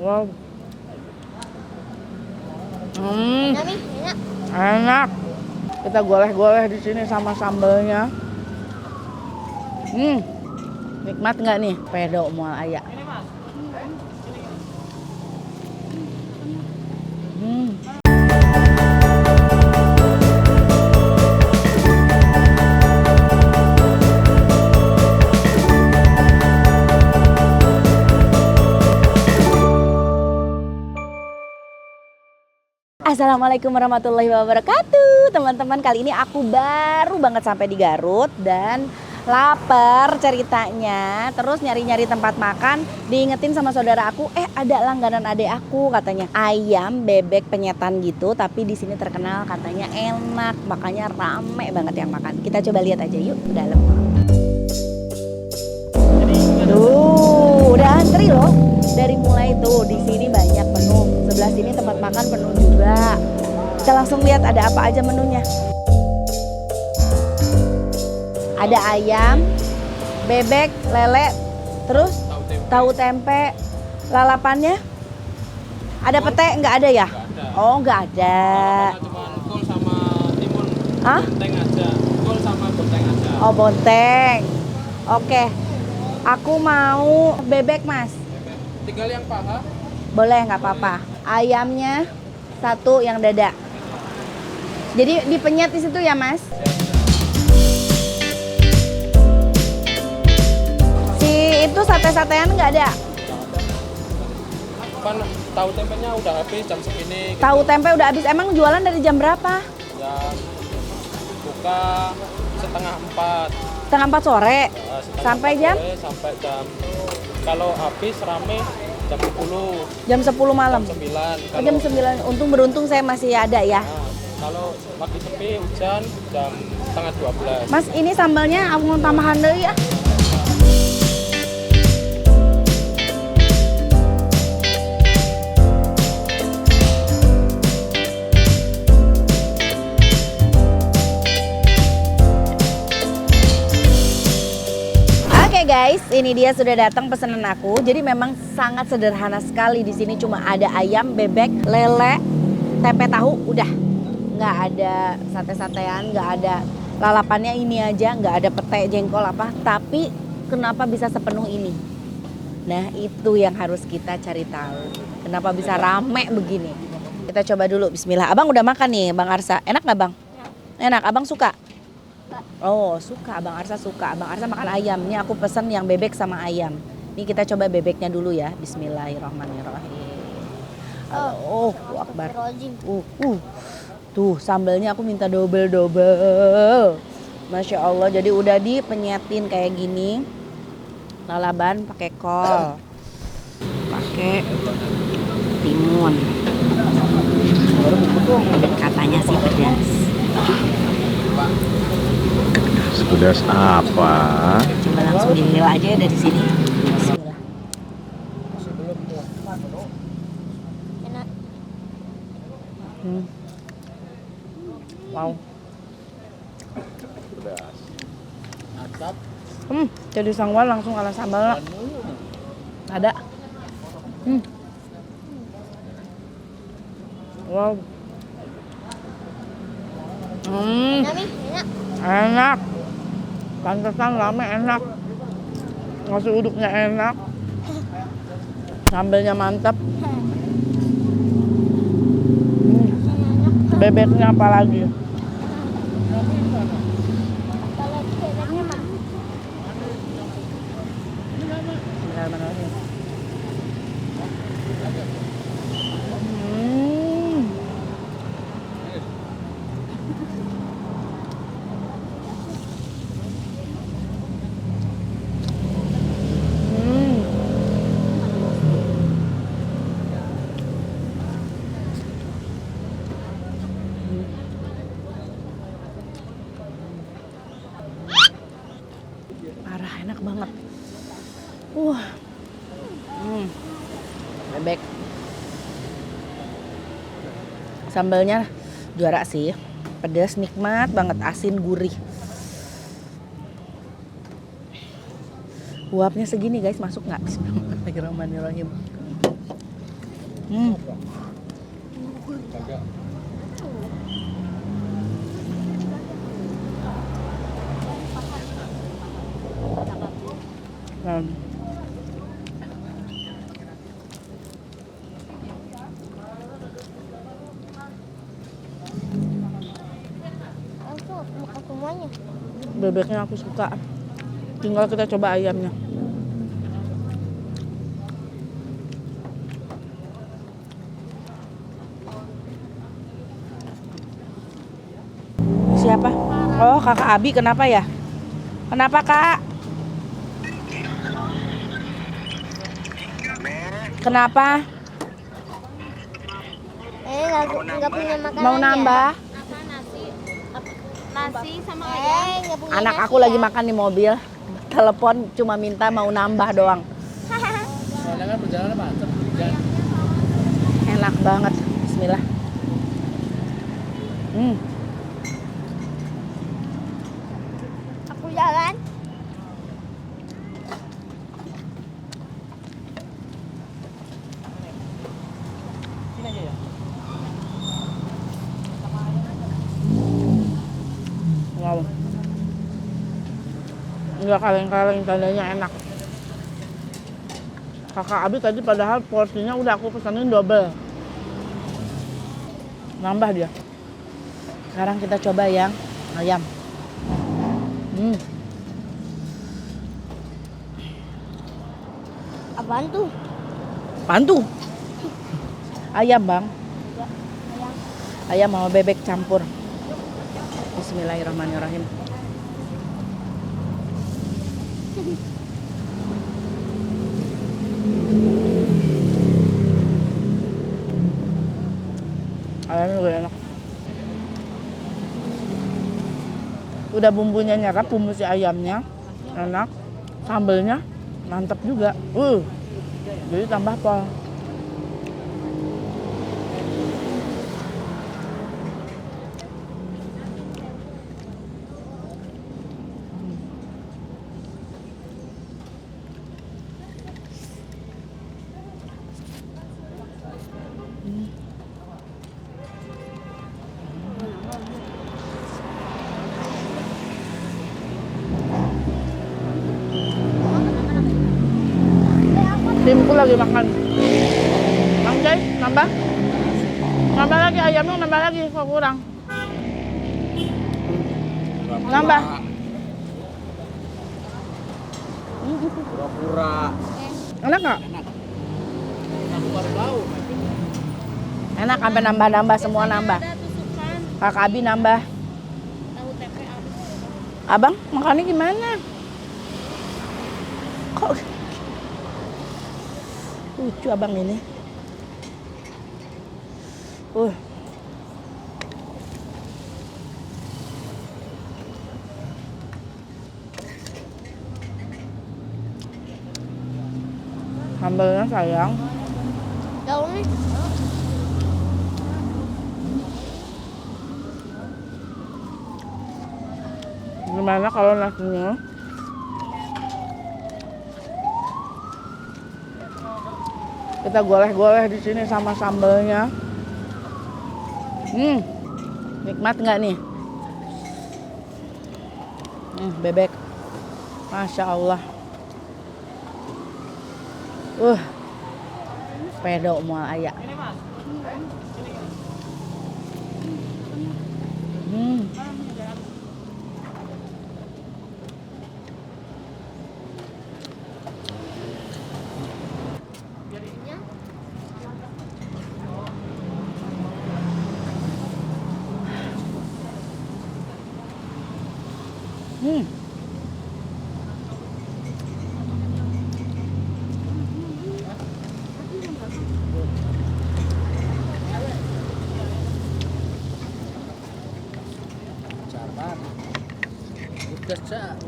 Wow. Enak nih, enak. Enak. Kita goleh-goleh di sini sama sambalnya. Nikmat nggak nih? Pedo mual aya. Assalamualaikum warahmatullahi wabarakatuh. Teman-teman, kali ini aku baru banget sampai di Garut dan lapar ceritanya. Terus nyari-nyari tempat makan, diingetin sama saudara aku, ada langganan adek aku katanya ayam bebek penyetan gitu, tapi di sini terkenal katanya enak, makanya rame banget yang makan. Kita coba lihat aja yuk ke dalam. Tuh, udah antri loh. Dari mulai tuh di sini banyak menu. Sebelah sini tempat makan penuh juga. Kita langsung lihat ada apa aja menunya. Ada ayam, bebek, lele, terus tahu tempe. Lalapannya ada pete, nggak ada ya? Oh, nggak ada. Cuma kol sama timun. Hah? Bonteng aja. Kol sama bonteng aja. Oh, bonteng. Oke. Aku mau bebek, Mas. Tinggal yang paha. Boleh, nggak apa-apa. Ayamnya satu yang dada. Jadi dipenyet di situ ya, Mas? Si itu sate-satean nggak ada? Kan tahu tempenya udah habis jam segini. Tahu tempe udah habis. Emang jualan dari jam berapa? Jam buka setengah 4. Setengah 4 sore. Sampai jam? Sampai jam. Kalau habis rame jam 10. Jam 10 malam. Jam 9. Oh, jam 9. Untung beruntung saya masih ada ya. Kalau lagi sepi hujan jam setengah 12. Mas, ini sambalnya aku mau tambahan dulu ya. Oke guys, ini dia sudah datang pesanan aku. Jadi memang sangat sederhana sekali di sini, cuma ada ayam, bebek, lele, tempe tahu, udah. Nggak ada sate-satean, nggak ada lalapannya ini aja, nggak ada pete, jengkol apa. Tapi kenapa bisa sepenuh ini? Nah, itu yang harus kita cari tahu. Kenapa bisa rame begini? Kita coba dulu, bismillah. Abang udah makan nih, Bang Arsa. Enak nggak, Bang? Enak, Abang suka? Oh, suka. Abang Arsa suka. Abang Arsa makan ayam. Ini aku pesen yang bebek sama ayam. Ini kita coba bebeknya dulu ya. Bismillahirrahmanirrahim. Oh, Akbar. Tuh, sambalnya aku minta double. Masya Allah. Jadi udah dipenyetin kayak gini. Lalaban pakai kol. Pakai timun. Katanya sih pedas. Pedas apa? Coba langsung dinilai aja ya dari sini. Bismillah. Enak. Wow. Pedas. Atap. Jadi sangwal langsung ala sambal. Ada. Wow. Enak nih, enak. Enak. Pantesan rame, enak. Nasi uduknya enak. Sambelnya mantap. Bebeknya apalagi? Kalau bebeknya mah Bismillahirrahmanirrahim. Parah, enak banget. Bebek. Sambalnya juara sih. Pedas, nikmat banget, asin, gurih. Uapnya segini guys, masuk nggak? Bismillahirrahmanirrahim. Hmm. Kagak. Hmm. Langsung aku makan semuanya. Bebeknya aku suka. Tinggal kita coba ayamnya. Siapa? Oh, kakak Abi. Kenapa ya? Kenapa, Kak? Kenapa? Nggak punya makanan. Mau nambah? Nasi sama ayam. Nggak punya Anak nasi aku lagi ya? makan di mobil. Telepon cuma minta mau nambah doang. Soalnya kan perjalanan macet. Hujan. Enak banget. Bismillah. Hmm. Aku jalan. Sini aja ya. Wow. Enggak kaleng-kaleng, tandanya enak. Kakak Abi tadi padahal porsinya udah aku pesanin double. Nambah dia. Sekarang kita coba yang ayam. Apaan tuh? Pantu. Ayam, Bang. Ayam. Ayam sama bebek campur. Bismillahirrahmanirrahim. Ayamnya juga enak. Udah bumbunya nyerap, bumbu si ayamnya enak, sambelnya mantap juga. Jadi tambah pol. Timku lagi makan. Bang Jai, nambah? Nambah lagi ayamnya, nambah lagi kok kurang. Nambah. Pura-pura. Enak nggak? Aku baru tahu. Enak, sampai nambah-nambah, semua nambah. Kakak Abi nambah. Abang, makannya gimana? Kok lucu abang ini. Sambelnya sayang. Jauh nih. Gimana kalau nasinya? Kita goleh-goleh di sini sama sambelnya. Nikmat nggak nih? Bebek. Masya Allah. Pedo mual aya. Ini Mas.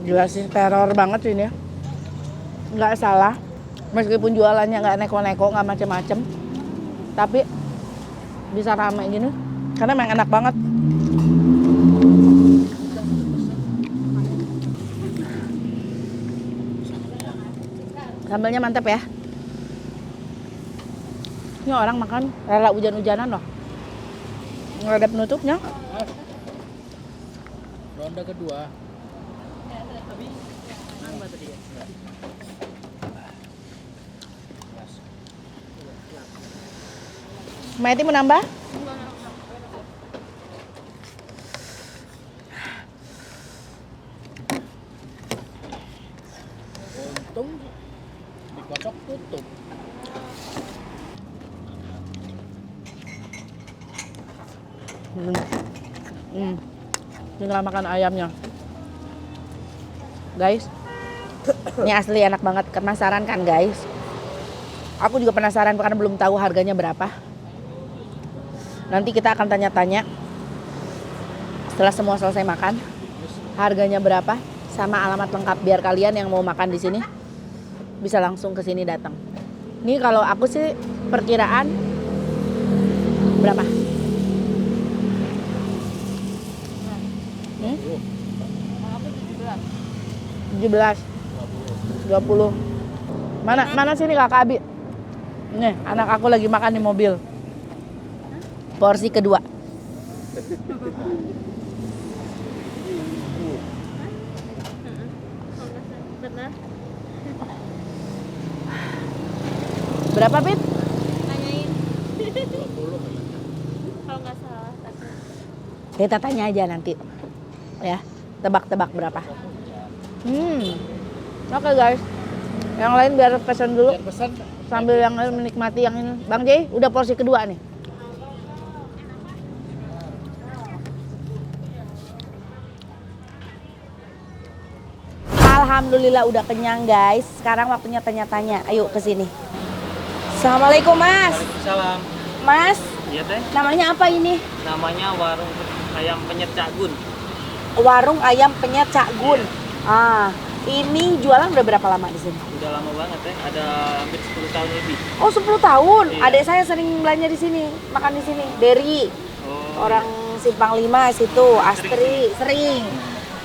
Gila sih, teror banget sih ini. Nggak salah. Meskipun jualannya nggak neko-neko, nggak macem-macem. Tapi bisa ramai gini. Karena memang enak banget. Sambelnya mantap ya. Ini orang makan rela hujan-hujanan loh. Nggak ada penutupnya. Ronde kedua. Maiti mau nambah? Untung dikocok tutup. Tinggal makan ayamnya. Guys, ini asli enak banget. Penasaran kan guys? Aku juga penasaran karena belum tahu harganya berapa. Nanti kita akan tanya-tanya setelah semua selesai makan, harganya berapa sama alamat lengkap biar kalian yang mau makan di sini bisa langsung ke sini datang. Ini kalau aku sih perkiraan berapa? 17, 20. Mana sini Kakak Abi? Nih, anak aku lagi makan di mobil. Porsi kedua. Benar. Berapa, Pit? Tanyain. Kalau nggak salah. Kita tanya aja nanti. Ya, tebak-tebak berapa. Oke guys. Yang lain biar pesan dulu. Biar pesan Sambil yang lain menikmati yang ini. Bang Jay, udah porsi kedua nih. Alhamdulillah udah kenyang guys. Sekarang waktunya tanya-tanya. Ayo ke sini. Assalamualaikum Mas. Salam. Mas, Iya teh. namanya apa ini? Namanya warung ayam penyet Cak Gun. Warung ayam penyet Cak Gun. Ini jualan udah berapa lama di sini? Udah lama banget teh. Ada hampir 10 tahun lebih. Oh, 10 tahun. Iya. Adik saya sering belanja di sini, makan di sini. Derry. Oh. Orang Simpang 5 situ, Astri, sering.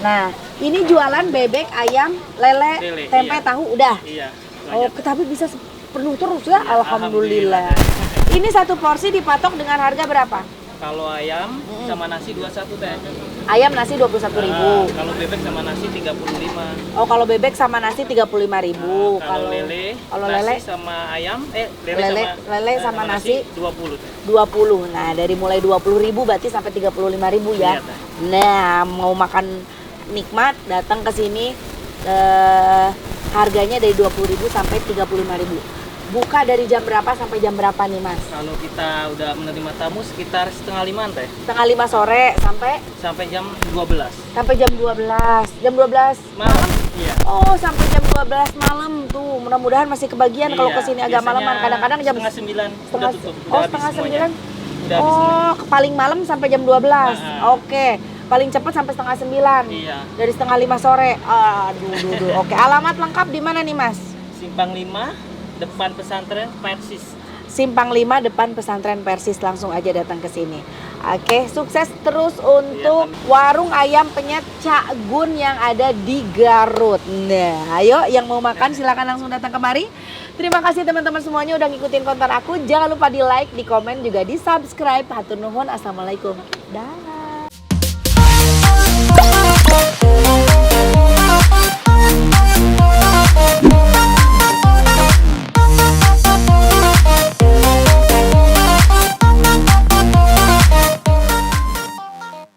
Nah, ini jualan bebek, ayam, lele, Lele, tempe, iya. tahu udah. Iya. Oh, Lanjut. tapi bisa penuh terus ya, alhamdulillah. Alhamdulillah. Ini satu porsi dipatok dengan harga berapa? Kalau ayam sama nasi 21 teh. Ayam nasi 21.000. Kalau bebek sama nasi 35. Oh, kalau bebek sama nasi 35.000. Kalau lele, kalau nasi lele sama ayam, lele sama nasi 20 teh. 20. Nah, dari mulai 20.000 berarti sampai 35.000 ya. Iya, Teh. Nah, mau makan nikmat datang ke sini harganya dari 20.000 sampai 35.000. Buka dari jam berapa sampai jam berapa nih, Mas? Kalau kita udah menerima tamu sekitar setengah 5 teh, Setengah 5 sore sampai jam 12 sampai jam 12. Jam 12 malam. Iya. Oh, sampai jam 12 malam tuh. Mudah-mudahan masih kebagian kalau Iya, kesini agak biasanya malaman. Kadang-kadang jam setengah 9 setengah udah tutup. Udah oh, habis setengah semuanya. 9. Udah habis semuanya. Oh, paling malam sampai jam 12. Nah. Oke. Paling cepat sampai setengah 9. Iya. Dari setengah 5 sore. Aduh. Oke, alamat lengkap di mana nih, Mas? Simpang 5 depan pesantren Persis. Simpang 5 depan pesantren Persis, langsung aja datang ke sini. Oke, sukses terus untuk warung ayam penyet Cak Gun yang ada di Garut. Nah, ayo yang mau makan silakan langsung datang kemari. Terima kasih teman-teman semuanya udah ngikutin konten aku. Jangan lupa di like, di komen, juga di subscribe. Hatur nuhun, assalamualaikum. Dah.